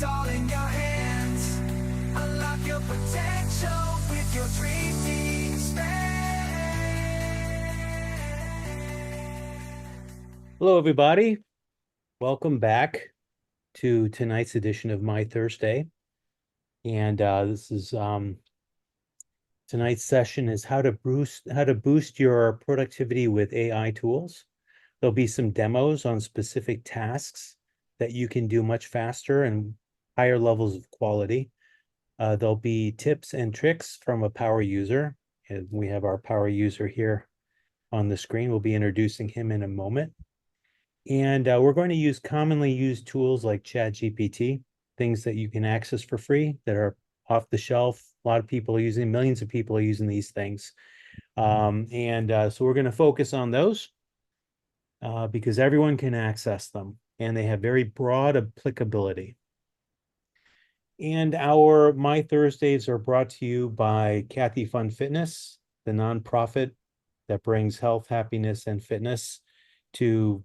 It's all in your hands. Unlock your potential with your dream Hello, everybody. Welcome back to tonight's edition of My Thursday. And this is tonight's session is how to boost your productivity with AI tools. There'll be some demos on specific tasks that you can do much faster and higher levels of quality. There'll be tips and tricks from a power user, and we have our power user here on the screen. We'll be introducing him in a moment. And we're going to use commonly used tools like ChatGPT, things that you can access for free that are off the shelf. A lot of people are using, millions of people are using these things. So we're going to focus on those because everyone can access them and they have very broad applicability. And our My Thursdays are brought to you by Kathy Fun Fitness, the nonprofit that brings health, happiness, and fitness to,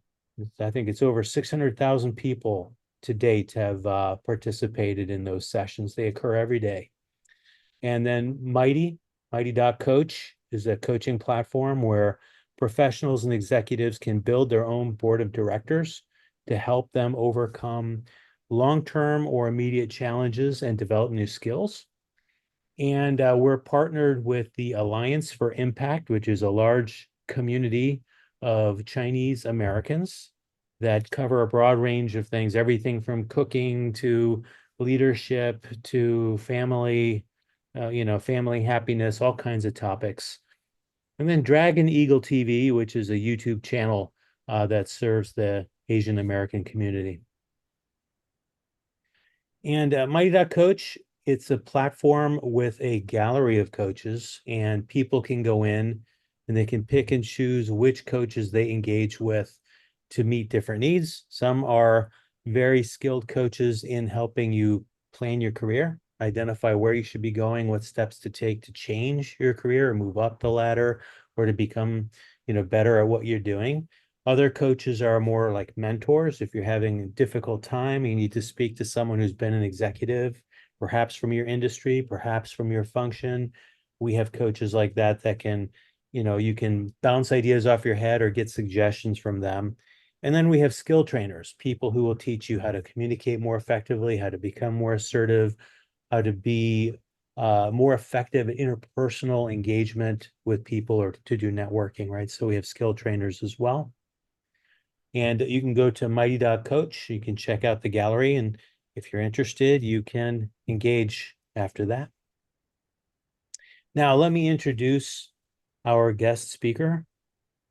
I think it's over 600,000 people to date have participated in those sessions. They occur every day. And then MyT Coach is a coaching platform where professionals and executives can build their own board of directors to help them overcome long-term or immediate challenges and develop new skills. And we're partnered with the Alliance for Impact, which is a large community of Chinese Americans that cover a broad range of things, everything from cooking to leadership to family, family happiness, all kinds of topics. And then Dragon Eagle TV, which is a YouTube channel that serves the Asian American community. And MyT Coach, it's a platform with a gallery of coaches, and people can go in and they can pick and choose which coaches they engage with to meet different needs. Some are very skilled coaches in helping you plan your career, identify where you should be going, what steps to take to change your career or move up the ladder or to become, better at what you're doing. Other coaches are more like mentors. If you're having a difficult time, you need to speak to someone who's been an executive, perhaps from your industry, perhaps from your function. We have coaches like that that can, you can bounce ideas off your head or get suggestions from them. And then we have skill trainers, people who will teach you how to communicate more effectively, how to become more assertive, how to be more effective in interpersonal engagement with people or to do networking, right? So we have skill trainers as well. And you can go to MyT.coach. You can check out the gallery. And if you're interested, you can engage after that. Now, let me introduce our guest speaker,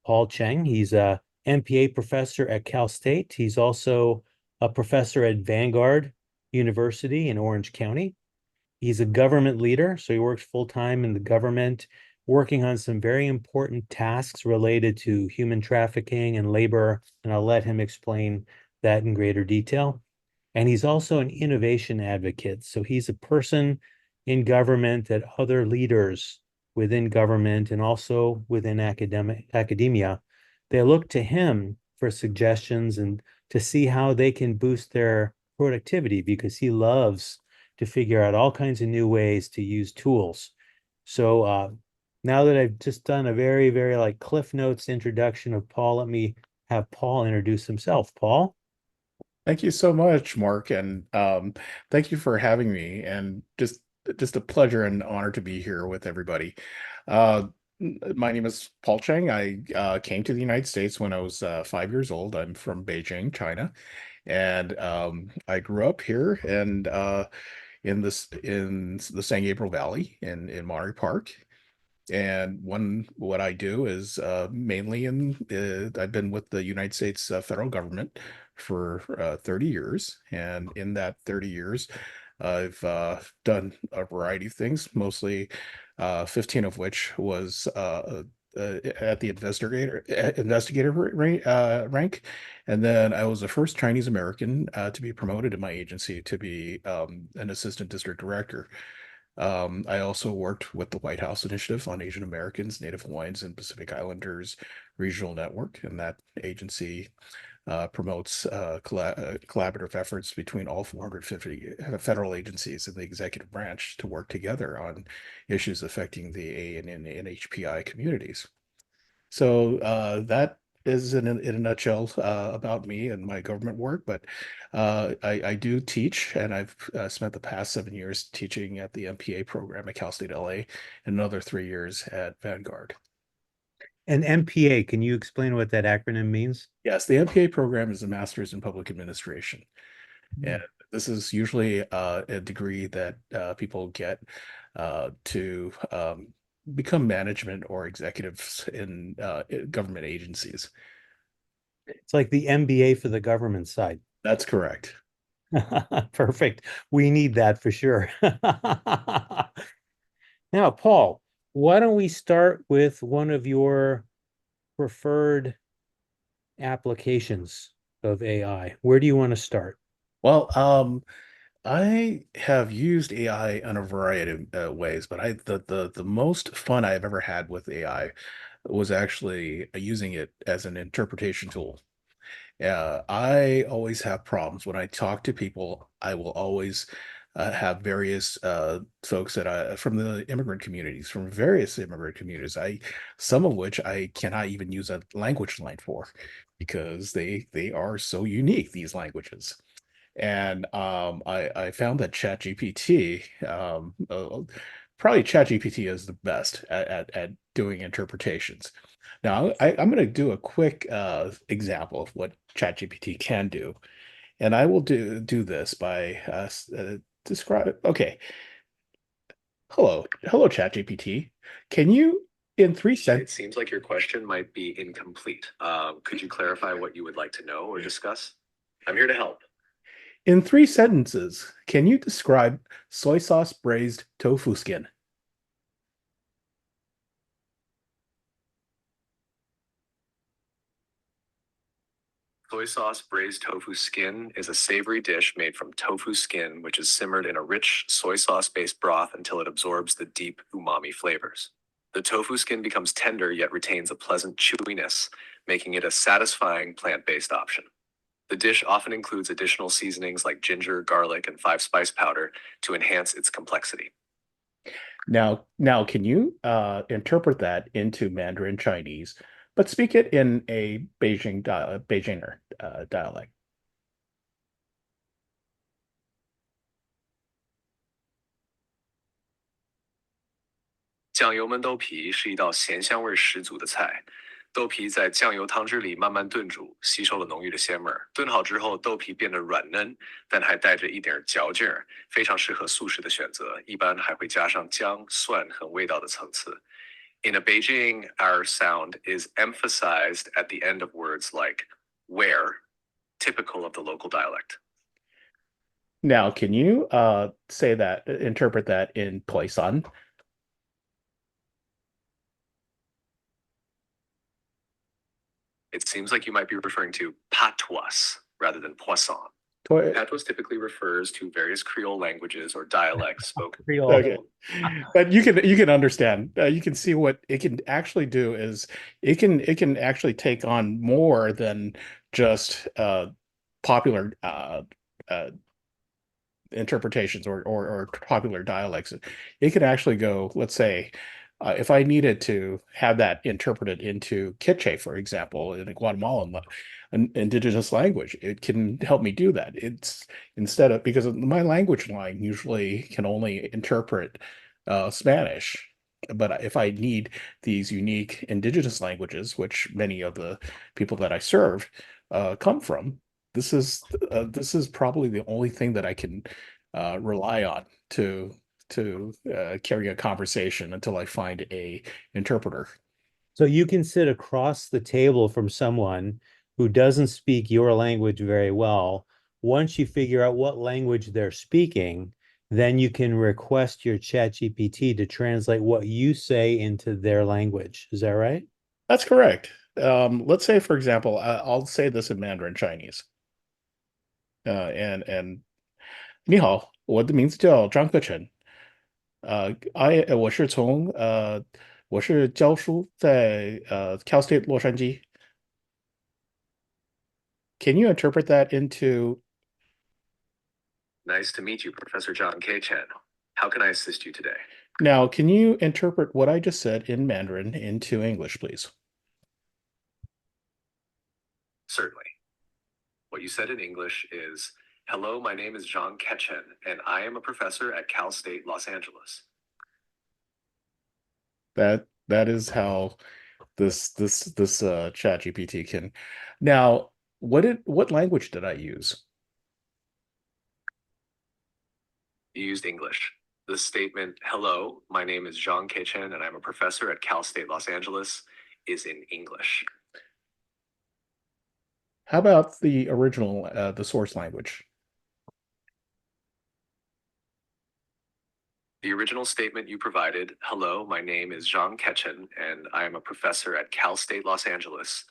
Paul Chang. He's a MPA professor at Cal State. He's also a professor at Vanguard University in Orange County. He's a government leader, so he works full-time in the government, working on some very important tasks related to human trafficking and labor, and I'll let him explain that in greater detail. And he's also an innovation advocate. So he's a person in government that other leaders within government and also within academia, they look to him for suggestions and to see how they can boost their productivity because he loves to figure out all kinds of new ways to use tools. So now that I've just done a very, very like Cliff Notes introduction of Paul, let me have Paul introduce himself. Paul? Thank you so much, Mark, and thank you for having me. And just a pleasure and honor to be here with everybody. Uh, my name is Paul Chang. I came to the United States when I was 5 years old. I'm from Beijing, China, and I grew up here and in the San Gabriel Valley in Monterey Park. And what I do is mainly I've been with the United States federal government for 30 years. And in that 30 years, I've done a variety of things, mostly 15 of which was at the investigator rank. And then I was the first Chinese American to be promoted in my agency to be an assistant district director. I also worked with the White House Initiative on Asian Americans, Native Hawaiians, and Pacific Islanders Regional Network, and that agency promotes collaborative efforts between all 450 federal agencies in the executive branch to work together on issues affecting the A and NHPI communities. So that is in a nutshell about me and my government work. But I do teach, and I've spent the past 7 years teaching at the MPA program at Cal State LA, and another 3 years at Vanguard. And MPA, can you explain what that acronym means? Yes, the MPA program is a Master's in Public Administration. And this is usually a degree that people get to become management or executives in government agencies. It's like the MBA for the government side. That's correct. Perfect. We need that for sure. Now, Paul, why don't we start with one of your preferred applications of AI? Where do you want to start? Well, I have used AI in a variety of ways, but the most fun I've ever had with AI was actually using it as an interpretation tool. I always have problems when I talk to people. I will always have various folks that from the immigrant communities, from various immigrant communities. Some of which I cannot even use a language line for, because they are so unique, these languages. And I found that ChatGPT, probably ChatGPT is the best at doing interpretations. Now, I'm going to do a quick example of what ChatGPT can do. And I will do this by describe. Okay. Hello, ChatGPT. Can you, in 3 It sentences, seems like your question might be incomplete. Could you clarify what you would like to know or discuss? I'm here to help. in 3 sentences, can you describe soy sauce braised tofu skin? Soy sauce braised tofu skin is a savory dish made from tofu skin, which is simmered in a rich soy sauce-based broth until it absorbs the deep umami flavors. The tofu skin becomes tender yet retains a pleasant chewiness, making it a satisfying plant-based option. The dish often includes additional seasonings like ginger, garlic, and 5-spice powder to enhance its complexity. Now, can you interpret that into Mandarin Chinese, but speak it in a Beijinger dialect? 酱油焖豆皮是一道咸香味十足的菜。豆皮在酱油汤汁里慢慢炖煮，吸收了浓郁的鲜味儿。炖好之后，豆皮变得软嫩，但还带着一点嚼劲儿，非常适合素食的选择。一般还会加上姜、蒜和味道的层次。In a Beijing, our sound is emphasized at the end of words like where, typical of the local dialect. Now, can you interpret that in Toisan? It seems like you might be referring to patois rather than poisson. Patois typically refers to various Creole languages or dialects spoken. Creole. Okay, but you can understand. You can see what it can actually do is it can actually take on more than just popular interpretations or popular dialects. It could actually go, let's say, if I needed to have that interpreted into Quiche, for example, in a Guatemalan an indigenous language, it can help me do that. It's instead of, because my language line usually can only interpret Spanish. But if I need these unique indigenous languages, which many of the people that I serve come from, this is probably the only thing that I can rely on to carry a conversation until I find a interpreter. So you can sit across the table from someone who doesn't speak your language very well. Once you figure out what language they're speaking, then you can request your ChatGPT to translate what you say into their language. Is that right? That's correct. Let's say, for example, I'll say this in Mandarin Chinese. And 你好，我的名字叫张克成。我是教书在Cal State 洛杉矶。can you interpret that into? Nice to meet you, Professor John K. Chen. How can I assist you today? Now, can you interpret what I just said in Mandarin into English, please? Certainly. What you said in English is, hello, my name is John Ketchen, and I am a professor at Cal State, Los Angeles. That is how this chat GPT can. Now, what language did I use? You used English. The statement, hello, my name is John Ketchen, and I'm a professor at Cal State, Los Angeles, is in English. How about the original, the source language? The original statement you provided, hello, my name is Jean Ketchen, and I am a professor at Cal State, Los Angeles,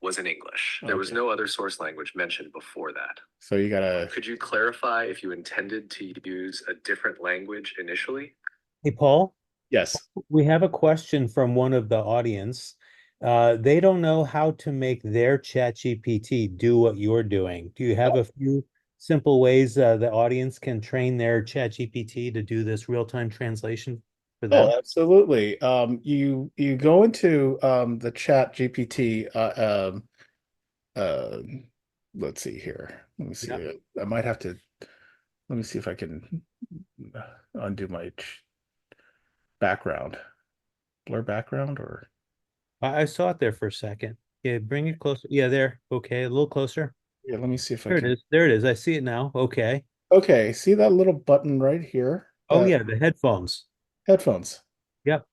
was in English. There was Okay. no other source language mentioned before that. So you gotta. Could you clarify if you intended to use a different language initially? Hey, Paul, Yes. we have a question from one of the audience. They don't know how to make their ChatGPT do what you're doing. Do you have a few simple ways the audience can train their ChatGPT to do this real-time translation for them? Oh, absolutely. You go into the chat GPT. Let's see here. Let me see. Yeah. I might have to. Let me see if I can undo my background. Blur background or. I saw it there for a second. Yeah, bring it closer. Yeah, there. Okay, a little closer. Yeah, let me see if I There it can. is. There it is. I see it now. Okay. Okay, see that little button right here? Oh That yeah, the headphones. headphones. Yep.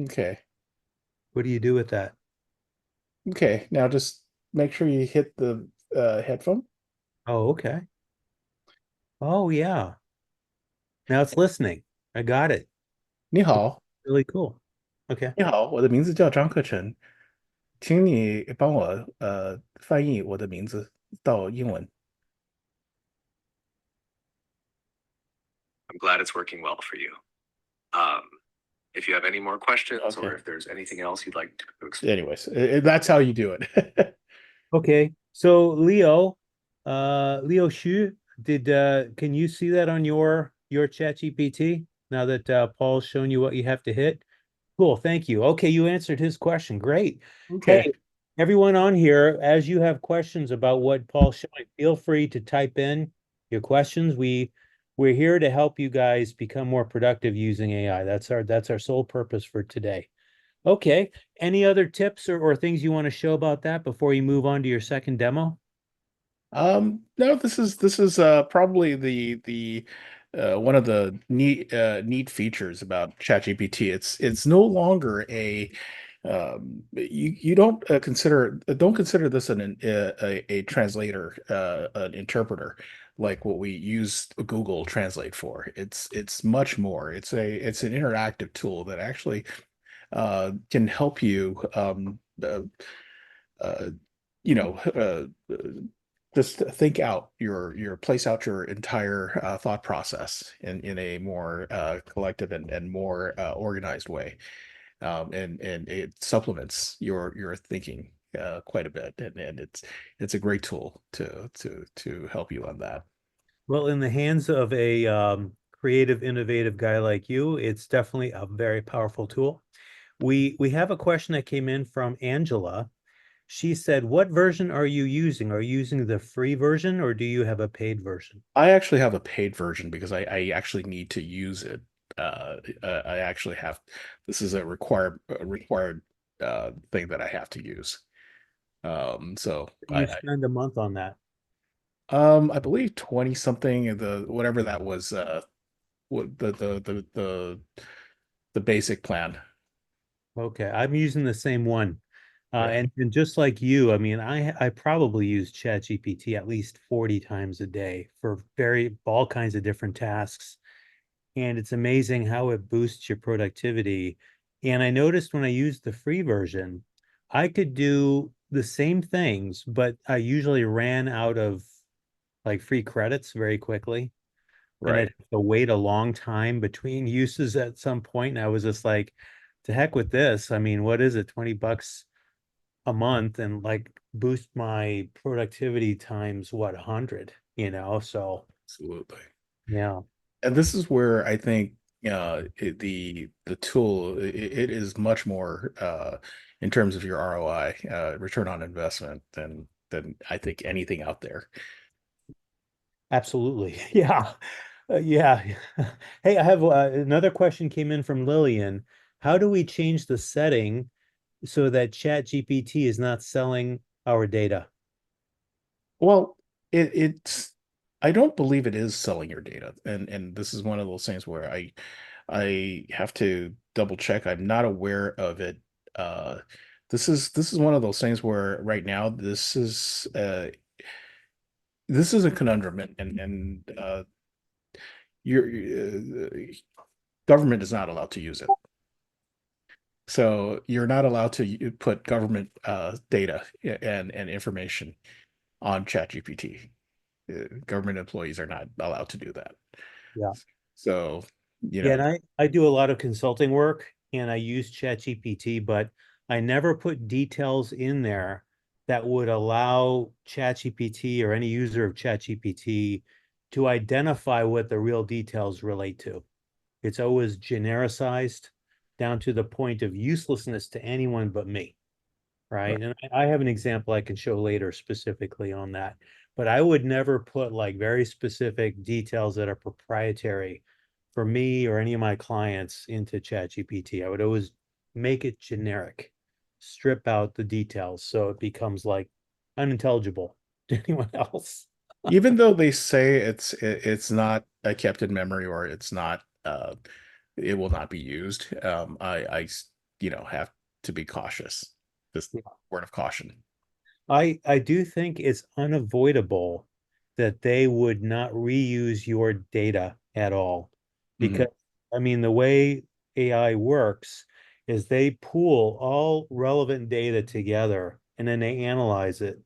Okay. What do you do with that? Okay. Now just make sure you hit the headphone. Oh, okay. Oh yeah. Now it's listening. I got it. 你好，Really cool. Okay. 你好，我的名字叫张克成，请你帮我翻译我的名字到英文。I'm glad it's working well for you. Um, if you have any more questions Okay. or if there's anything else you'd like to explain. Anyways, that's how you do it. Okay. So Leo Xu, can you see that on your chat GPT now that Paul's shown you what you have to hit? Cool, thank you. Okay, you answered his question. Great. Okay. Hey, everyone on here, as you have questions about what Paul's showing, feel free to type in your questions. We're here to help you guys become more productive using AI. That's our sole purpose for today. Okay. Any other tips or things you want to show about that before you move on to your second demo? No, this is probably the one of the neat features about ChatGPT. It's no longer you don't consider this a translator, an interpreter like what we use Google Translate for. It's much more. It's an interactive tool that actually can help you uh, you know just think out your place out your entire thought process in a more collective and more organized way, and it supplements your thinking quite a bit, and it's a great tool to help you on that. Well, in the hands of a creative, innovative guy like you, it's definitely a very powerful tool. We have a question that came in from Angela. She said, what version are you using? Are you using the free version or do you have a paid version? I actually have a paid version because I actually need to use it. I actually have, this is a required thing that I have to use. So You spend a month on that. I believe 20 something, the whatever that was, what the basic plan. Okay, I'm using the same one. Yeah. And just like you, I mean, I probably use ChatGPT at least 40 times a day for all kinds of different tasks. And it's amazing how it boosts your productivity. And I noticed when I used the free version, I could do the same things, but I usually ran out of like free credits very quickly. And I'd Right. have to wait a long time between uses at some point. And I was just like, to heck with this. I mean, what is it, $20 a month? And like boost my productivity times what 100, so Absolutely. yeah. And this is where I think the tool it is much more in terms of your ROI, return on investment, than I think anything out there. Absolutely. Yeah. Yeah. Hey, I have another question came in from Lillian. How do we change the setting so that Chat GPT is not selling our data? Well, it's I don't believe it is selling your data, and this is one of those things where I have to double check. I'm not aware of it. Uh, this is one of those things where right now this is a conundrum, and your government is not allowed to use it. So you're not allowed to put government data and information on ChatGPT. Government employees are not allowed to do that. Yeah. So, you Yeah, know, and I do a lot of consulting work and I use ChatGPT, but I never put details in there that would allow ChatGPT or any user of ChatGPT to identify what the real details relate to. It's always genericized down to the point of uselessness to anyone but me. right. Right. And I have an example I can show later specifically on that. But I would never put like very specific details that are proprietary for me or any of my clients into ChatGPT. I would always make it generic, strip out the details so it becomes like unintelligible to anyone else. Even though they say it's not kept in memory, or it's not it will not be used, have to be cautious. Just word of caution. I do think it's unavoidable that they would not reuse your data at all. Mhm. Because, I mean, the way AI works is they pool all relevant data together and then they analyze it.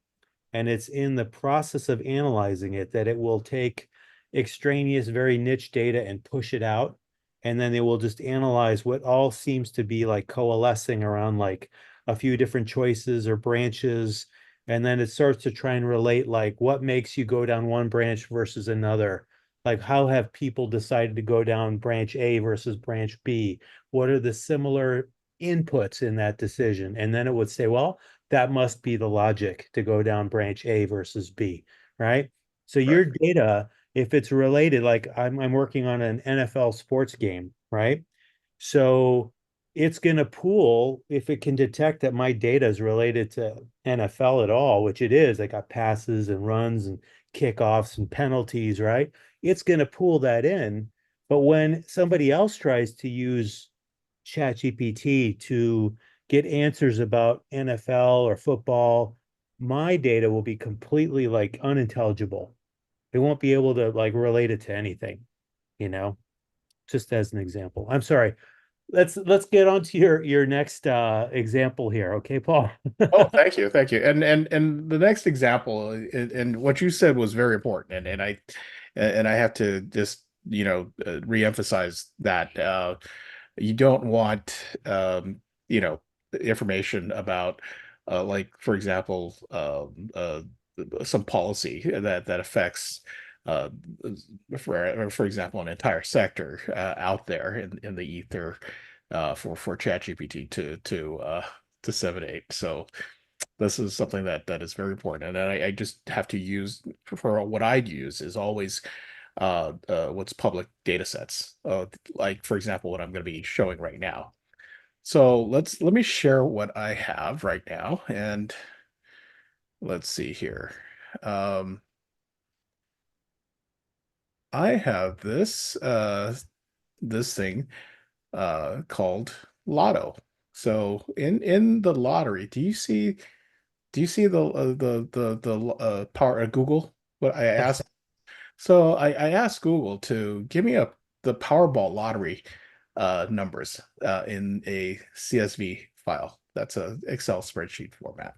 And it's in the process of analyzing it that it will take extraneous, very niche data and push it out. And then they will just analyze what all seems to be like coalescing around like a few different choices or branches. And then it starts to try and relate like what makes you go down one branch versus another. Like how have people decided to go down branch A versus branch B? What are the similar inputs in that decision? And then it would say, well, that must be the logic to go down branch A versus B, right? So Right. your data, if it's related, like I'm working on an NFL sports game, right? So it's going to pool if it can detect that my data is related to NFL at all, which it is. I got passes and runs and kickoffs and penalties, right? It's going to pool that in. But when somebody else tries to use ChatGPT to get answers about NFL or football, my data will be completely like unintelligible. It won't be able to like relate it to anything, you know, just as an example. I'm sorry. Let's get on to your next example here. Okay, Paul. Oh, thank you, thank you. And the next example, and what you said was very important, and I have to just reemphasize that you don't want information about like, for example, some policy that affects uh, for example, an entire sector out there in the ether for ChatGPT to disseminate. So this is something that is very important, and I just have to use for what I'd use is always what's public data sets, like for example what I'm going to be showing right now. So let me share what I have right now, and let's see here. um I have this thing called Lotto. So in the lottery, do you see the power of Google? What I Yes. asked. So I asked Google to give me the Powerball lottery numbers in a CSV file. That's a Excel spreadsheet format.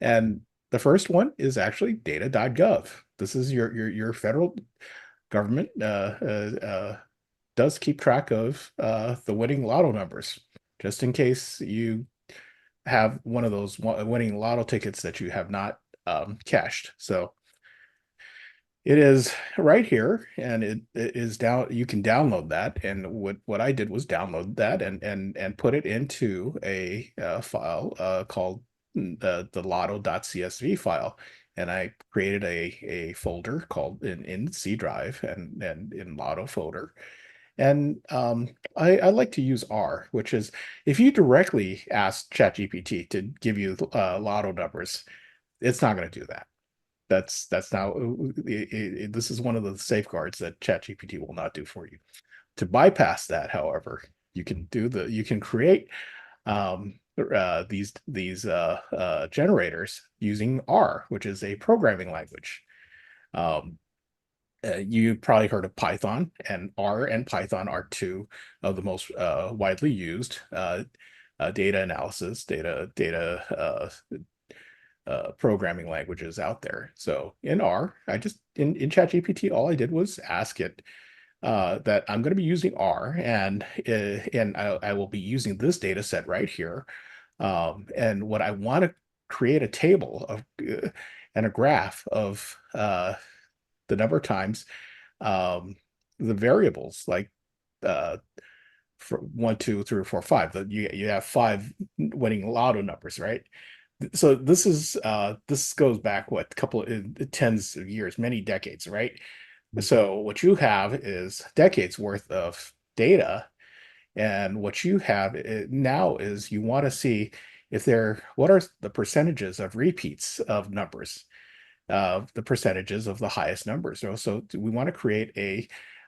And the first one is actually data.gov. This is your federal government does keep track of the winning lotto numbers, just in case you have one of those winning lotto tickets that you have not cashed. So it is right here, and it is down. You can download that, and what I did was download that and put it into a file called the lotto.csv file, and I created a folder called in C drive and in Lotto folder. And I like to use R, which is if you directly ask ChatGPT to give you lotto numbers, it's not going to do that. That's not this is one of the safeguards that ChatGPT will not do for you. To bypass that, however, you can create these generators using R, which is a programming language. You probably heard of Python, and R and Python are two of the most widely used data analysis, programming languages out there. So in R, I just in ChatGPT, all I did was ask it that I'm going to be using R, and I will be using this data set right here. And what I want to create a table of and a graph of the number of times the variables, like for 1, 2, 3, 4, 5. That you have 5 winning lotto numbers, right? So this goes back what a couple of tens of years, many decades, right? So what you have is decades worth of data, and what you have now is you want to see if what are the percentages of repeats of numbers, the percentages of the highest numbers. So we want to create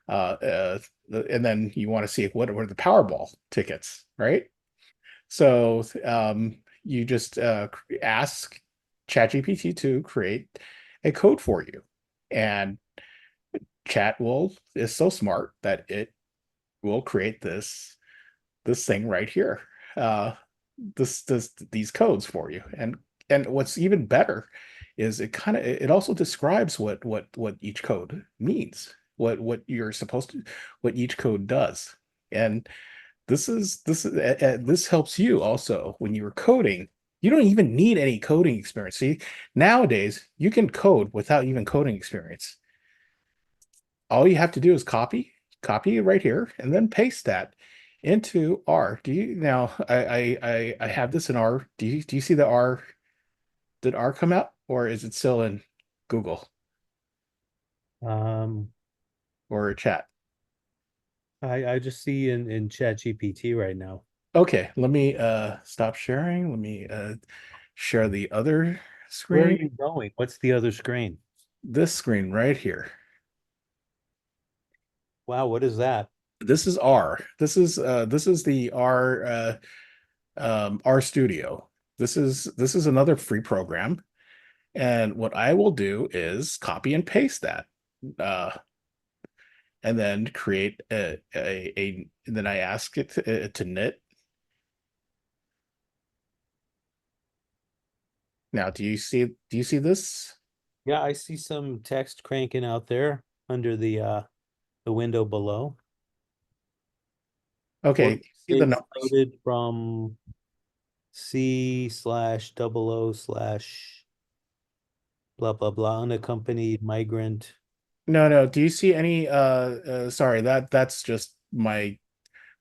and then you want to see what are the Powerball tickets, right? So you just ask ChatGPT to create a code for you, and Chat is so smart that it will create this thing right here, these codes for you. And what's even better is it also describes what each code means, what you're supposed to, what each code does. And this helps you also when you're coding. You don't even need any coding experience. See, nowadays you can code without even coding experience. All you have to do is copy it right here, and then paste that into R. Now I have this in R. Do you see the R? Did R come out, or is it still in Google Um, or chat? I just see in Chat GPT right now. Okay, let me stop sharing. Let me share the other Where are screen. you going? What's the other screen? This screen right here. Wow, what is that? This is R. This is the R Studio. This is another free program, and what I will do is copy and paste that, and then create and then I ask it to knit. Now, do you see this? Yeah, I see some text cranking out there under the window below. Okay, see the It's numbers? loaded from C/00/ blah blah blah unaccompanied migrant. No. Do you see any sorry, that's just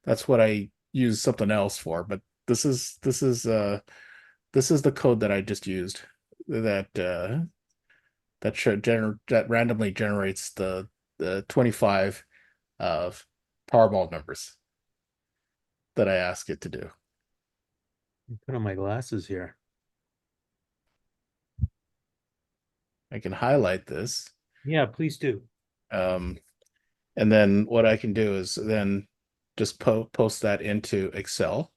that's what I use something else for, but this is the code that I just used that that randomly generates the 25 of Powerball numbers that I ask it to do. Put on my glasses here. I can highlight this. Yeah, please do. And then what I can do is then just post that into Excel.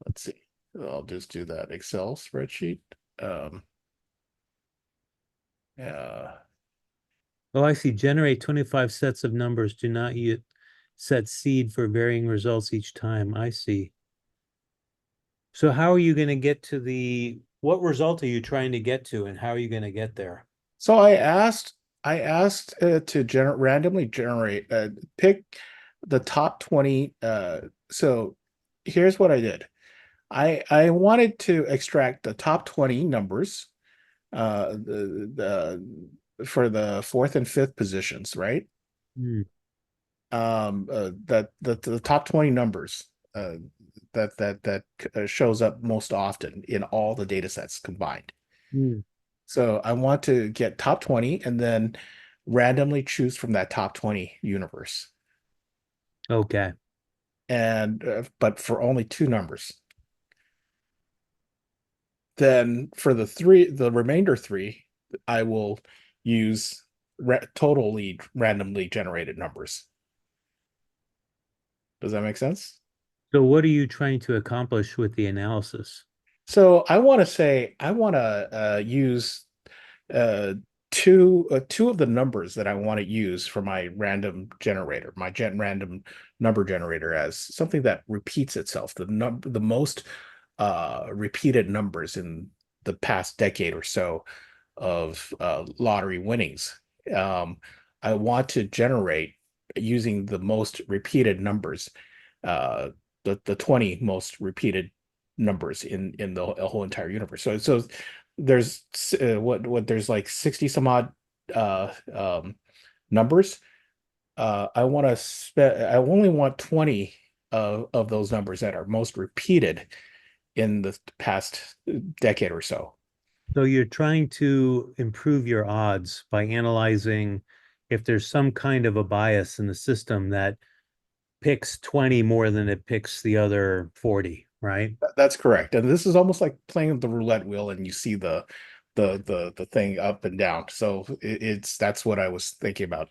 Let's see. I'll just do that Excel spreadsheet. Oh, I see. Generate 25 sets of numbers. Do not set seed for varying results each time. I see. So how are you going to get to what result are you trying to get to, and how are you going to get there? So I asked to randomly generate, pick the top 20. So here's what I did. I wanted to extract the top 20 numbers, for the fourth and fifth positions, right? Hmm. That the top 20 numbers that shows up most often in all the data sets combined. Hmm. So I want to get top 20 and then randomly choose from that top 20 universe. Okay. And but for only two numbers. Then for the remainder three, I will use totally randomly generated numbers. Does that make sense? So what are you trying to accomplish with the analysis? So I want to use uh, two of the numbers that I want to use for my random generator, my random number generator, as something that repeats itself. The most repeated numbers in the past decade or so of lottery winnings. Um, I want to generate using the most repeated numbers, uh, the 20 most repeated numbers in the whole entire universe. So there's there's like 60 some odd numbers. I only want 20 of those numbers that are most repeated in the past decade or so. So you're trying to improve your odds by analyzing if there's some kind of a bias in the system that picks 20 more than it picks the other 40, right? That's correct. And this is almost like playing the roulette wheel and you see the thing up and down. So it's that's what I was thinking about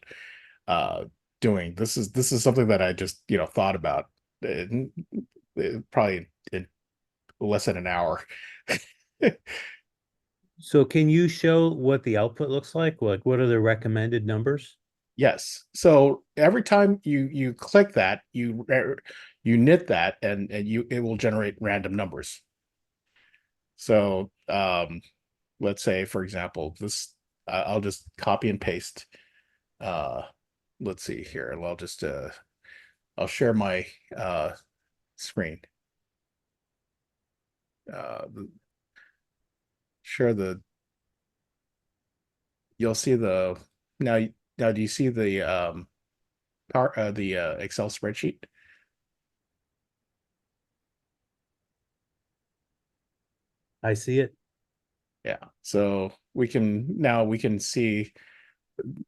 uh doing. This is something that I just, thought about probably in less than an hour. So can you show what the output looks like? What are the recommended numbers? Yes. So every time you click that, you knit that and it will generate random numbers. So let's say, for example, this I'll just copy and paste. Uh, let's see here. I'll share my screen. Uh, share the You'll see the now now do you see the Excel spreadsheet? I see it. Yeah. So we can see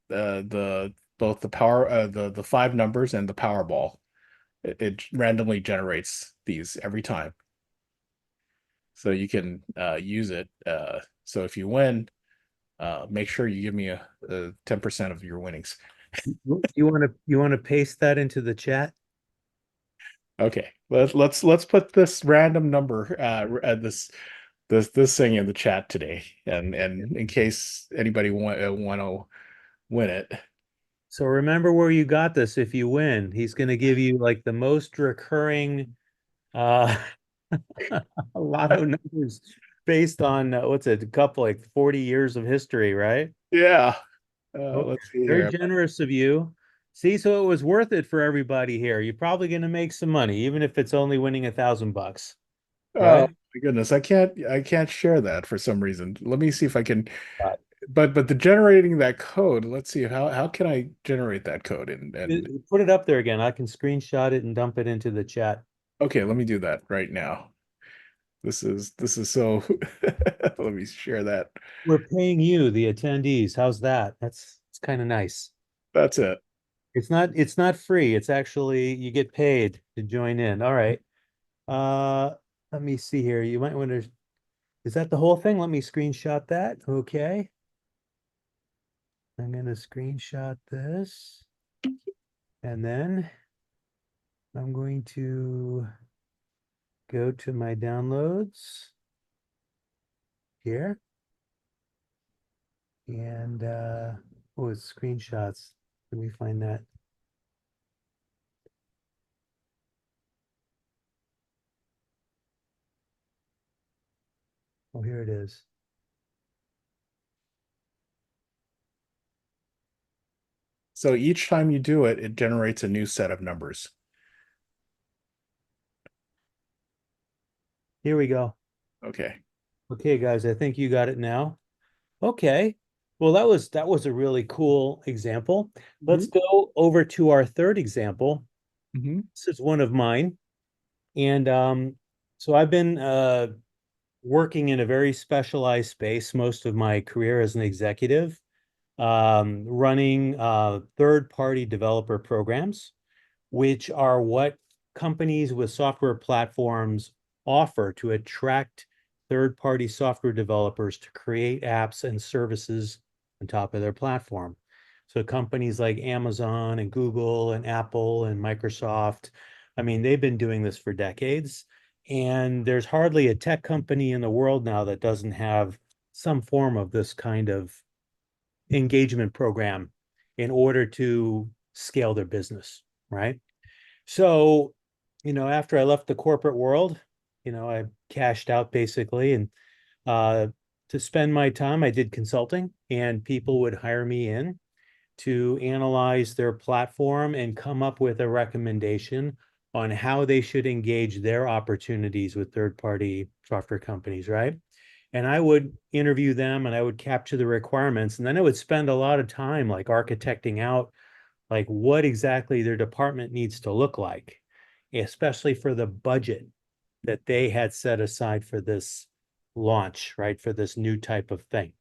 the both the power the five numbers and the Powerball. It randomly generates these every time. So you can use it. So if you win, make sure you give me a 10% of your winnings. You want to paste that into the chat? Okay, let's put this random number this thing in the chat today, and in case anybody want to win it. So remember where you got this if you win. He's going to give you like the most recurring uh a lot of numbers based on what's it, a couple like 40 years of history, right? Yeah. Oh, Let's see very here. generous of you. See, so it was worth it for everybody here. You're probably going to make some money, even if it's only winning $1,000, Oh right? my goodness, I can't share that for some reason. Let me see if I can. Right. But the generating that code. Let's see how can I generate that code and Put it up there again. I can screenshot it and dump it into the chat. okay, let me do that right now. This is so. Let me share that. We're paying you, the attendees. How's that? It's kind of nice. That's it. It's not free. It's actually you get paid to join in. All right. Uh, let me see here. You might want to, is that the whole thing? Let me screenshot that. Okay. I'm gonna screenshot this. And then I'm going to go to my downloads here. And oh, it's screenshots. Let me find that. Oh, here it is. So each time you do it, it generates a new set of numbers. Here we go. Okay. Okay, guys, I think you got it now. Okay. Well, that was a really cool example. Let's go over to our third example. Mm-hmm. This is one of mine. And so I've been working in a very specialized space most of my career as an executive, running third-party developer programs, which are what companies with software platforms offer to attract third-party software developers to create apps and services on top of their platform. So companies like Amazon and Google and Apple and Microsoft, I mean, they've been doing this for decades. And there's hardly a tech company in the world now that doesn't have some form of this kind of engagement program in order to scale their business, right? So, after I left the corporate world, I cashed out basically, and to spend my time, I did consulting, and people would hire me in to analyze their platform and come up with a recommendation on how they should engage their opportunities with third-party software companies, right? And I would interview them and I would capture the requirements. And then I would spend a lot of time like architecting out like what exactly their department needs to look like, especially for the budget that they had set aside for this launch, right? For this new type of thing.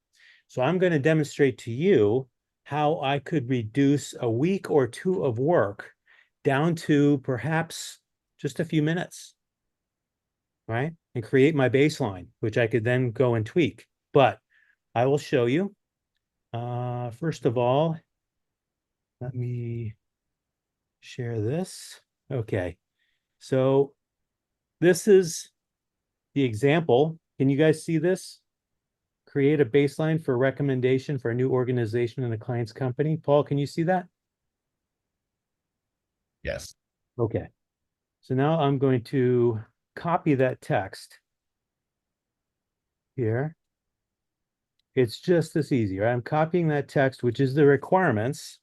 So I'm going to demonstrate to you how I could reduce a week or two of work down to perhaps just a few minutes, right? And create my baseline, which I could then go and tweak. But I will show you. First of all, let me share this. Okay. So this is the example. Can you guys see this? Create a baseline for recommendation for a new organization in a client's company. Paul, can you see that? Yes. Okay. So now I'm going to copy that text here. It's just this easy, right? I'm copying that text, which is the requirements.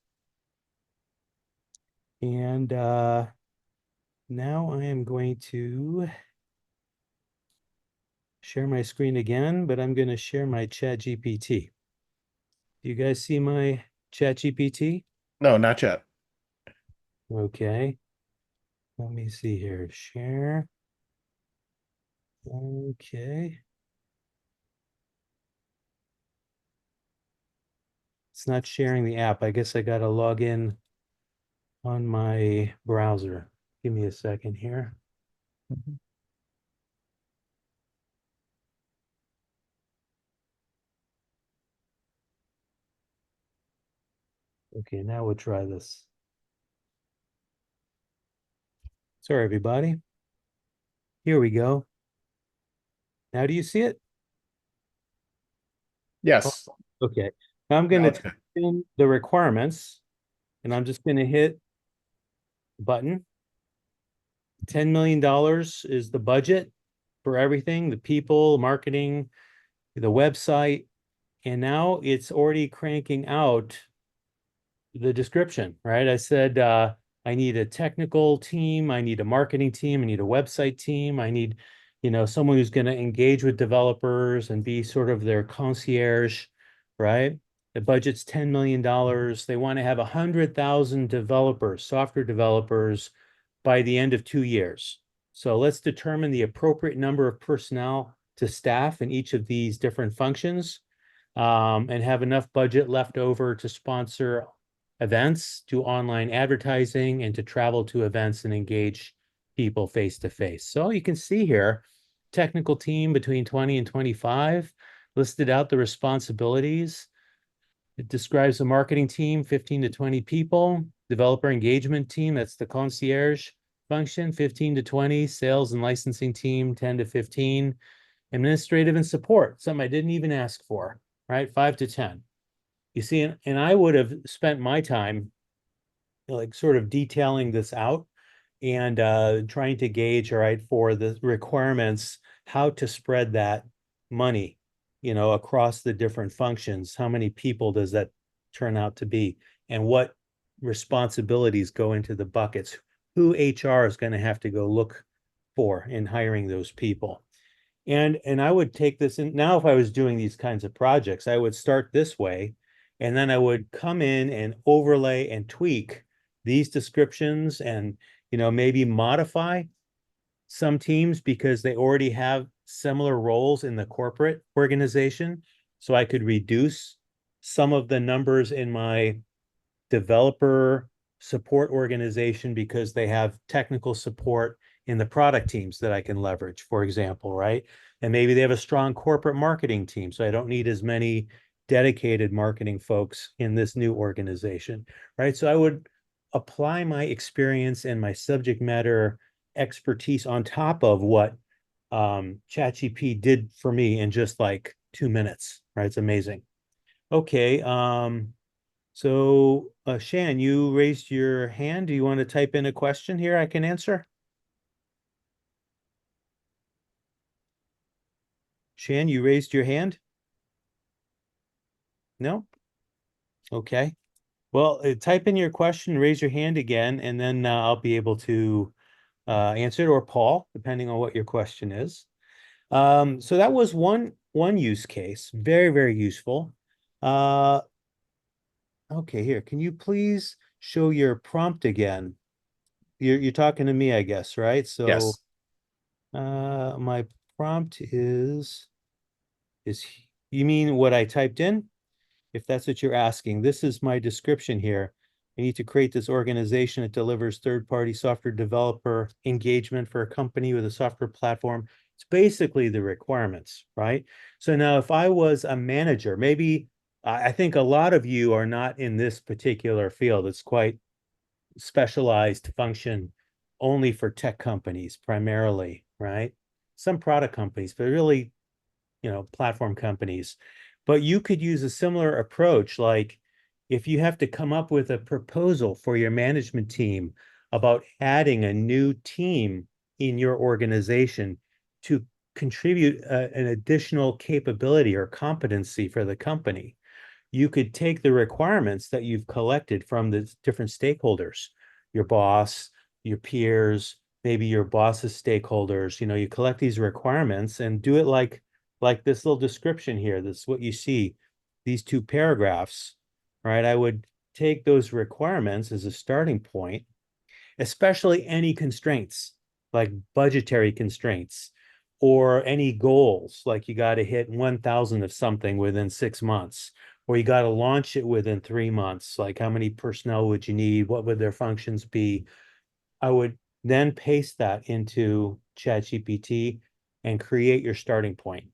And now I am going to share my screen again, but I'm going to share my Chat GPT. Do you guys see my Chat GPT? No, not yet. Okay. Let me see here. Share. Okay. It's not sharing the app. I guess I got to log in on my browser. Give me a second here. Okay, now we'll try this. Sorry, everybody. Here we go. Now, do you see it? Yes. Okay. Now I'm going Now to it's good. type in the requirements, and I'm just going to hit button. $10 million is the budget for everything, the people, marketing, the website, and now it's already cranking out the description, right? I said I need a technical team, I need a marketing team, I need a website team, I need, someone who's going to engage with developers and be sort of their concierge, right? The budget's $10 million. They want to have 100,000 developers, software developers, by the end of 2 years. So let's determine the appropriate number of personnel to staff in each of these different functions, and have enough budget left over to sponsor events, do online advertising, and to travel to events and engage people face to face. So you can see here, technical team between 20 and 25, listed out the responsibilities. It describes the marketing team, 15 to 20 people, developer engagement team, that's the concierge function, 15 to 20, sales and licensing team, 10 to 15, administrative and support, something I didn't even ask for, right? 5 to 10. You see, and I would have spent my time like sort of detailing this out and trying to gauge, all right, for the requirements, how to spread that money, across the different functions. How many people does that turn out to be? And what responsibilities go into the buckets? Who HR is going to have to go look for in hiring those people? And I would take this in now if I was doing these kinds of projects, I would start this way, and then I would come in and overlay and tweak these descriptions and, maybe modify some teams because they already have similar roles in the corporate organization. So I could reduce some of the numbers in my developer support organization because they have technical support in the product teams that I can leverage, for example, right? And maybe they have a strong corporate marketing team, so I don't need as many dedicated marketing folks in this new organization, right? So I would apply my experience and my subject matter expertise on top of what ChatGPT did for me in just like 2 minutes, right? It's amazing. Okay, so Shan, you raised your hand. Do you want to type in a question here I can answer? Shan, you raised your hand? No? Okay. Well, type in your question, raise your hand again, and then I'll be able to answer it, or Paul, depending on what your question is. So that was one use case, very, very useful. Okay, here, can you please show your prompt again? You're talking to me, I guess, right? So Yes. my prompt is you mean what I typed in? If that's what you're asking, this is my description here. I need to create this organization that delivers third-party software developer engagement for a company with a software platform. It's basically the requirements, right? So now if I was a manager, maybe I think a lot of you are not in this particular field. It's quite specialized function only for tech companies primarily, right? Some product companies, but really, platform companies. But you could use a similar approach, like if you have to come up with a proposal for your management team about adding a new team in your organization to contribute an additional capability or competency for the company, you could take the requirements that you've collected from the different stakeholders, your boss, your peers, maybe your boss's stakeholders. You collect these requirements and do it like this little description here. This is what you see, these 2 paragraphs, right? I would take those requirements as a starting point, especially any constraints, like budgetary constraints, or any goals, like you got to hit 1,000 of something within 6 months, or you got to launch it within 3 months. Like how many personnel would you need? What would their functions be? I would then paste that into ChatGPT and create your starting point.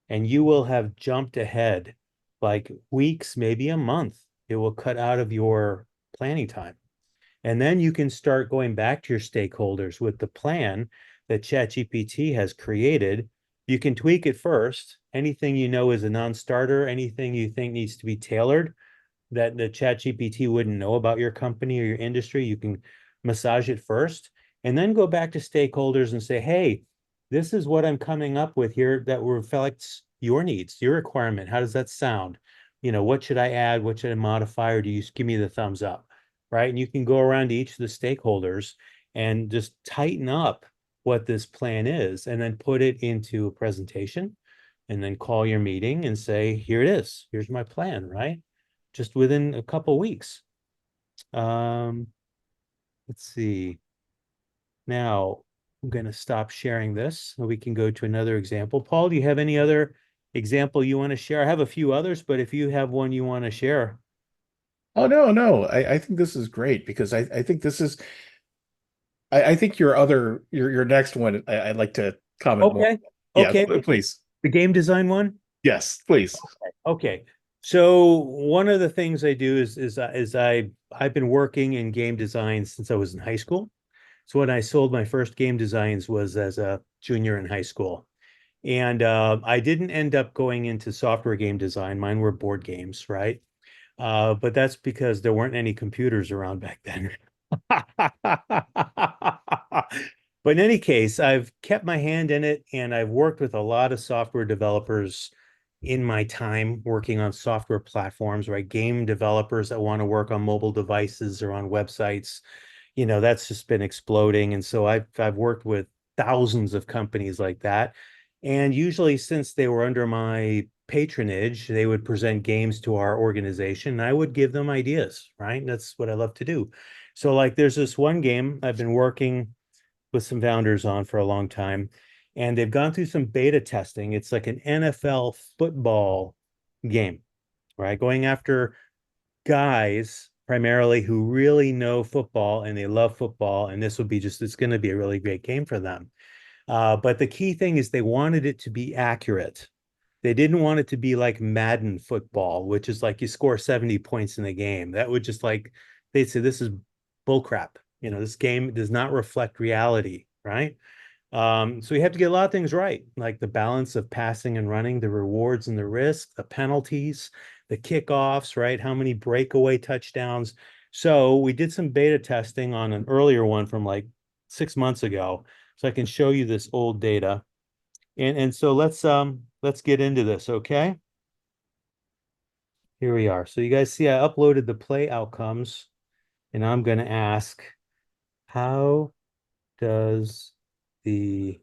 And you will have jumped ahead like weeks, maybe a month. It will cut out of your planning time. And then you can start going back to your stakeholders with the plan that ChatGPT has created. You can tweak it first. Anything you know is a non-starter, anything you think needs to be tailored that the ChatGPT wouldn't know about your company or your industry, you can massage it first, and then go back to stakeholders and say, hey, this is what I'm coming up with here that reflects your needs, your requirement. How does that sound? What should I add? What should I modify? Or do you give me the thumbs up, right? And you can go around to each of the stakeholders and just tighten up what this plan is, and then put it into a presentation, and then call your meeting and say, here it is. Here's my plan, right? Just within a couple weeks. Let's see. Now I'm going to stop sharing this so we can go to another example. Paul, do you have any other example you want to share? I have a few others, but if you have one you want to share. Oh, no. I think this is great because I think this is I think your next one I'd like to comment more. Okay. Yeah, Okay. please. The game design one? Yes, please. Okay. So one of the things I do is I've been working in game design since I was in high school. So when I sold my first game designs was as a junior in high school. And I didn't end up going into software game design. Mine were board games, right? But that's because there weren't any computers around back then. But in any case, I've kept my hand in it, and I've worked with a lot of software developers in my time working on software platforms, right? Game developers that want to work on mobile devices or on websites. That's just been exploding. And so I've worked with thousands of companies like that. And usually, since they were under my patronage, they would present games to our organization, and I would give them ideas, right? And that's what I love to do. So, like, there's this one game I've been working with some founders on for a long time, and they've gone through some beta testing. It's like an NFL football game, right? Going after guys primarily who really know football and they love football, and this would be just, it's going to be a really great game for them. But the key thing is they wanted it to be accurate. They didn't want it to be like Madden football, which is like you score 70 points in a game. That would just like, they'd say, this is bullcrap. You know, this game does not reflect reality, right? So you have to get a lot of things right, like the balance of passing and running, the rewards and the risk, the penalties, the kickoffs, right? How many breakaway touchdowns? So we did some beta testing on an earlier one from like 6 months ago. So I can show you this old data. And so let's get into this, okay? Here we are. So you guys see I uploaded the play outcomes, and I'm going to ask, how does the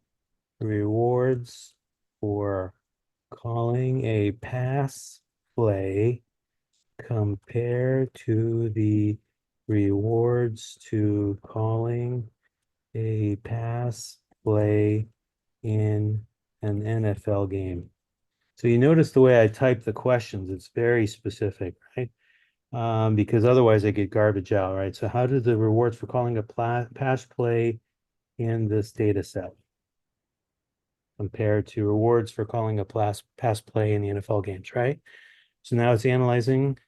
rewards for calling a pass play compare to the rewards to calling a pass play in an NFL game? So you notice the way I type the questions, it's very specific, right? Because otherwise I get garbage out, right? So how do the rewards for calling a pass play in this data set compared to rewards for calling a pass play in the NFL games, right? So now it's analyzing.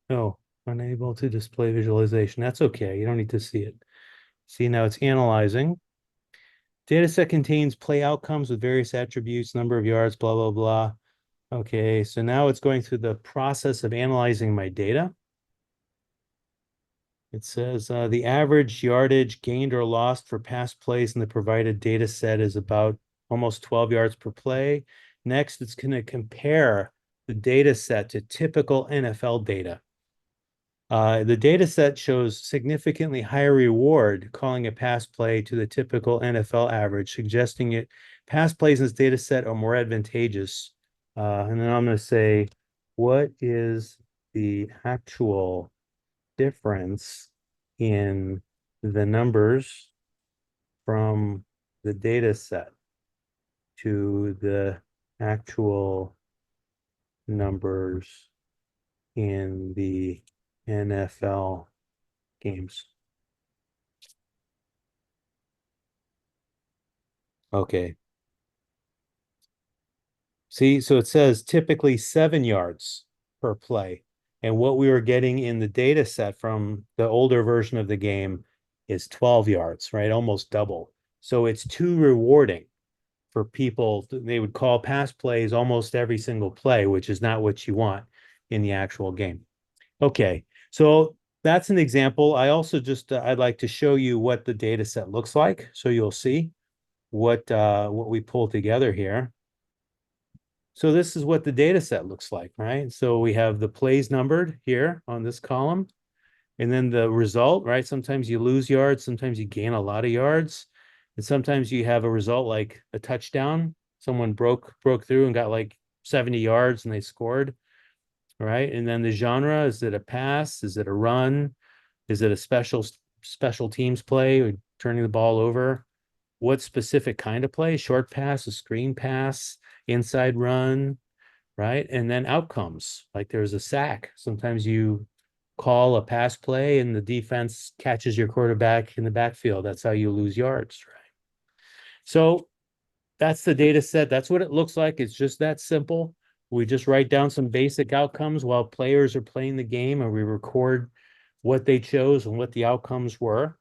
Oh, unable to display visualization. That's okay. You don't need to see it. See, now it's analyzing. Data set contains play outcomes with various attributes, number of yards, blah, blah, blah. Okay, so now it's going through the process of analyzing my data. It says the average yardage gained or lost for pass plays in the provided data set is about almost 12 yards per play. Next, it's going to compare the data set to typical NFL data. The data set shows significantly higher reward calling a pass play to the typical NFL average, suggesting it pass plays in this data set are more advantageous. And then I'm going to say, what is the actual difference in the numbers from the data set to the actual numbers in the NFL games? Okay. See, so it says typically 7 yards per play. And what we were getting in the data set from the older version of the game is 12 yards, right? Almost double. So it's too rewarding for people. They would call pass plays almost every single play, which is not what you want in the actual game. Okay, so that's an example. I also just, I'd like to show you what the data set looks like. So you'll see what we pull together here. So this is what the data set looks like, right? So we have the plays numbered here on this column, and then the result, right? Sometimes you lose yards, sometimes you gain a lot of yards, and sometimes you have a result like a touchdown. Someone broke through and got like 70 yards and they scored, right? And then the genre, is it a pass? Is it a run? Is it a special teams play or turning the ball over? What specific kind of play? Short pass, a screen pass, inside run, right? And then outcomes, like there's a sack. Sometimes you call a pass play and the defense catches your quarterback in the backfield. That's how you lose yards, right? So that's the data set. That's what it looks like. It's just that simple. We just write down some basic outcomes while players are playing the game, and we record what they chose and what the outcomes were.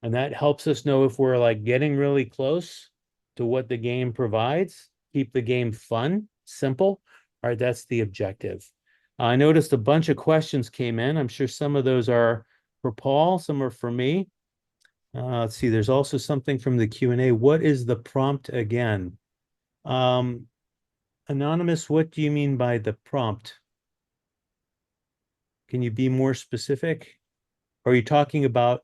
And that helps us know if we're like getting really close to what the game provides. Keep the game fun, simple. All right, that's the objective. I noticed a bunch of questions came in. I'm sure some of those are for Paul, some are for me. Let's see, there's also something from the Q&A. What is the prompt again? Anonymous, what do you mean by the prompt? Can you be more specific? Are you talking about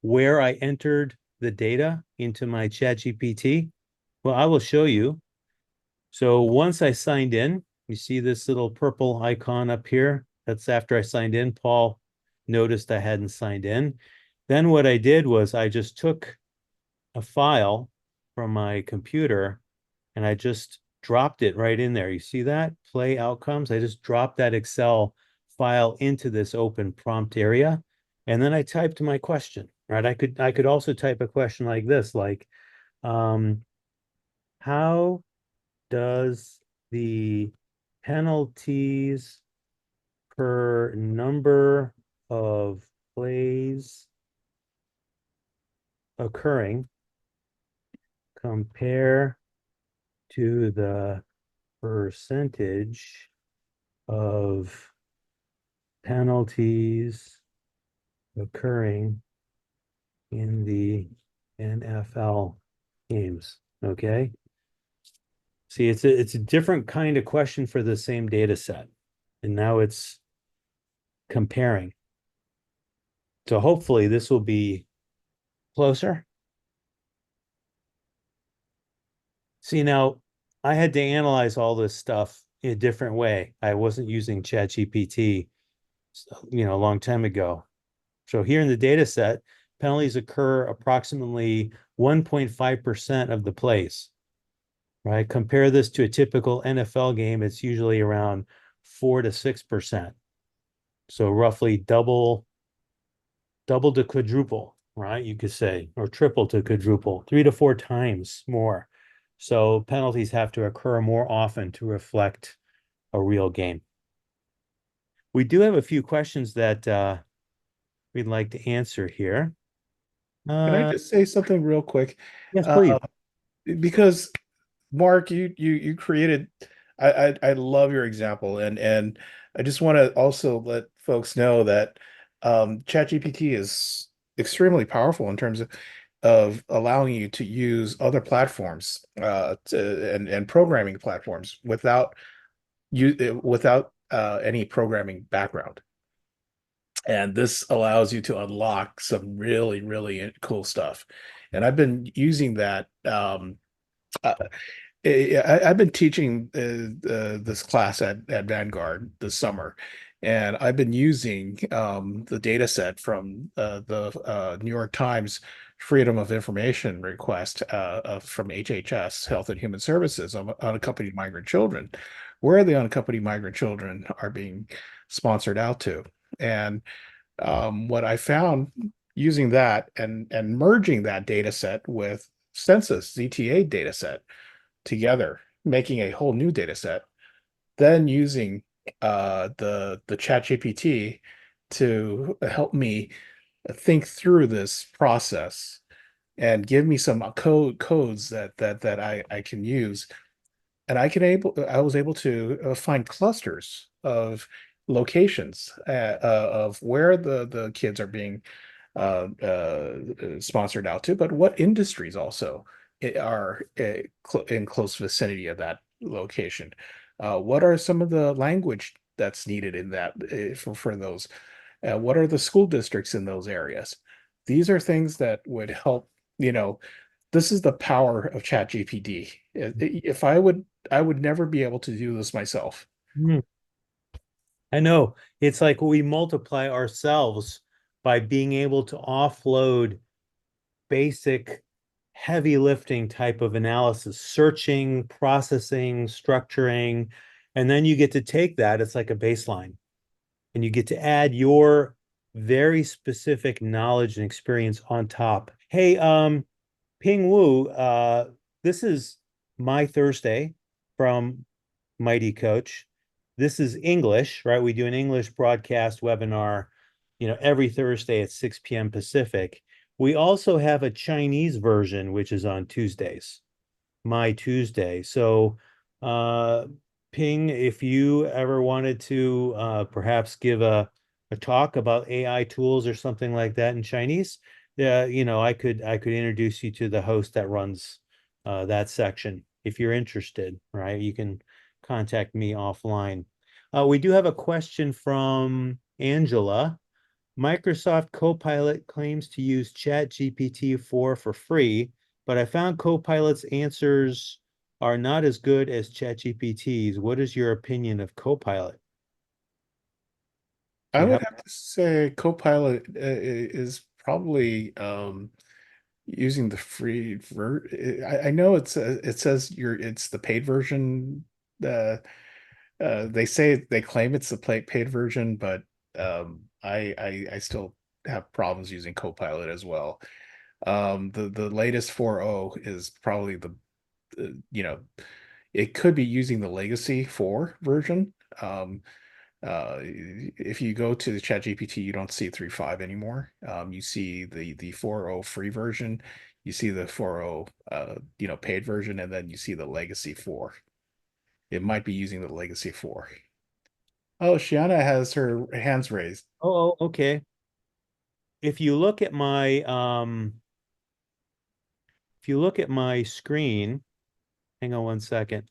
where I entered the data into my ChatGPT? Well, I will show you. So once I signed in, you see this little purple icon up here. That's after I signed in. Paul noticed I hadn't signed in. Then what I did was I just took a file from my computer and I just dropped it right in there. You see that? Play outcomes. I just dropped that Excel file into this open prompt area. And then I typed my question, right? I could also type a question like this, like, how does the penalties per number of plays occurring compare to the percentage of penalties occurring in the NFL games? Okay. See, it's a different kind of question for the same data set. And now it's comparing. So hopefully this will be closer. See, now I had to analyze all this stuff in a different way. I wasn't using ChatGPT, a long time ago. So here in the data set, penalties occur approximately 1.5% of the plays, right? Compare this to a typical NFL game, it's usually around 4 to 6%. So roughly double to quadruple, right? You could say, or triple to quadruple, 3 to 4 times more. So penalties have to occur more often to reflect a real game. We do have a few questions that we'd like to answer here. Can I just say something real quick? Yes, please. Because Mark, you created. I love your example, and I just want to also let folks know that ChatGPT is extremely powerful in terms of allowing you to use other platforms and programming platforms without any programming background. And this allows you to unlock some really, really cool stuff. And I've been using that. Uh, I've been teaching this class at Vanguard this summer, and I've been using the data set from the New York Times Freedom of Information request from HHS, Health and Human Services, on unaccompanied migrant children, where the unaccompanied migrant children are being sponsored out to. And what I found using that and merging that data set with census ZTA data set together, making a whole new data set, then using the ChatGPT to help me think through this process and give me some codes that I can use. And I was able to find clusters of locations of where the kids are being sponsored out to, but what industries also are in close vicinity of that location. What are some of the language that's needed in that for those? What are the school districts in those areas? These are things that would help. This is the power of ChatGPT. If I would never be able to do this myself. I know. It's like we multiply ourselves by being able to offload basic heavy lifting type of analysis, searching, processing, structuring, and then you get to take that, it's like a baseline, and you get to add your very specific knowledge and experience on top. Hey, Ping Wu, this is MyThursday from MyT Coach. This is English, right? We do an English broadcast webinar, every Thursday at 6 p.m. Pacific. We also have a Chinese version, which is on Tuesdays, MyThursday. So, Ping, if you ever wanted to perhaps give a talk about AI tools or something like that in Chinese, I could introduce you to the host that runs that section. If you're interested, right? You can contact me offline. We do have a question from Angela. Microsoft Copilot claims to use ChatGPT 4 for free, but I found Copilot's answers are not as good as ChatGPT's. What is your opinion of Copilot? I You would have- have to say Copilot is probably using the free I know it says it's the paid version. They say they claim it's the paid version, but I still have problems using Copilot as well. The latest 4.0 is probably you know, it could be using the legacy 4 version. If you go to the ChatGPT, you don't see 3.5 anymore. You see the 4.0 free version, you see the 4.0 paid version, and then you see the legacy 4. It might be using the legacy 4. Oh, Shiana has her hands raised. Oh, okay. If you look at my screen, hang on one second.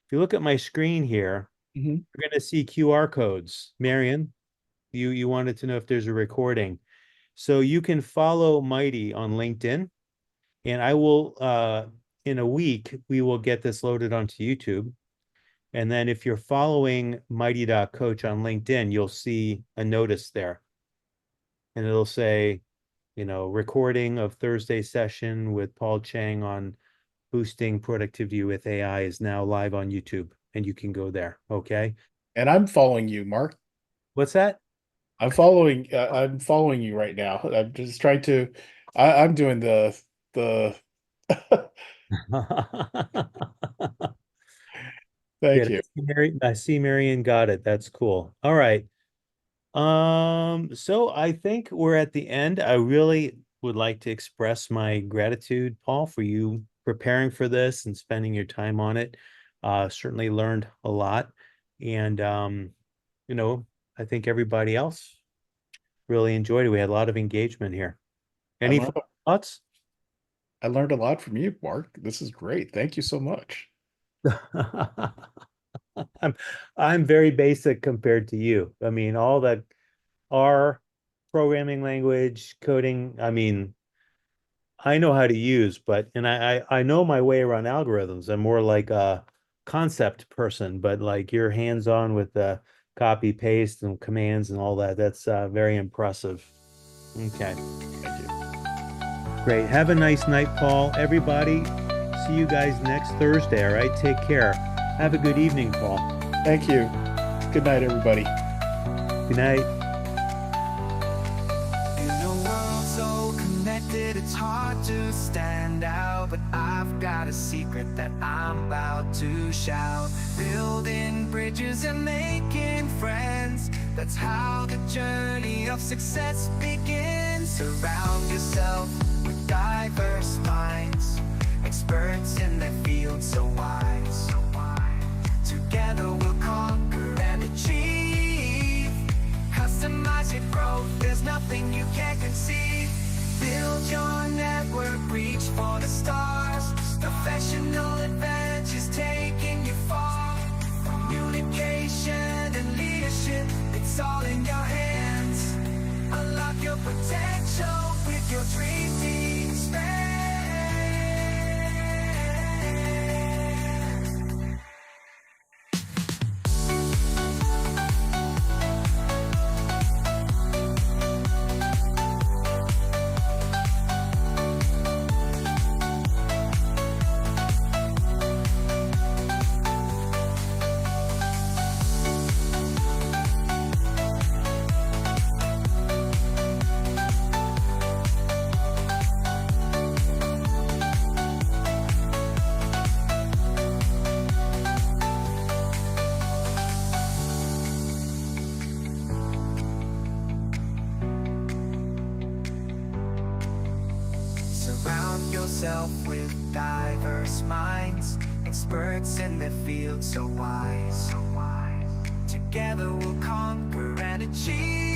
If you look at my screen here, Mhm. you're going to see QR codes. Marion, you wanted to know if there's a recording. So you can follow Mighty on LinkedIn, and I will in a week we will get this loaded onto YouTube. And then if you're following Mighty.Coach on LinkedIn, you'll see a notice there. And it'll say, recording of Thursday session with Paul Chang on boosting productivity with AI is now live on YouTube, and you can go there. Okay. And I'm following you, Mark. What's that? I'm following you right now. I'm just trying to I'm doing the thank you. I see Marion got it. That's cool. All right. So I think we're at the end. I really would like to express my gratitude, Paul, for you preparing for this and spending your time on it. Certainly learned a lot. And I think everybody else really enjoyed it. We had a lot of engagement here. Any thoughts? I learned a lot from you, Mark. This is great. Thank you so much. I'm very basic compared to you. I mean, all that R programming language, coding, I mean, I know how to use, but I know my way around algorithms. I'm more like a concept person, but like you're hands-on with the copy paste and commands and all that. That's very impressive. Okay. Thank you. Great. Have a nice night, Paul. Everybody, see you guys next Thursday. All right. Take care. Have a good evening, Paul. Thank you. Good night, everybody. Good night. In a world so connected, it's hard to stand out. But I've got a secret that I'm about to shout. Building bridges and making friends, that's how the journey of success begins. Surround yourself with diverse minds, experts in their field, so wise. Together we'll conquer and achieve. Customize your growth, there's nothing you can't conceive. Build your network, reach for the stars. Professional adventures taking you far. Communication and leadership, it's all in your hands. Unlock your potential with your dream team. Surround yourself with diverse minds, experts in their field, so wise. Together we'll conquer and achieve.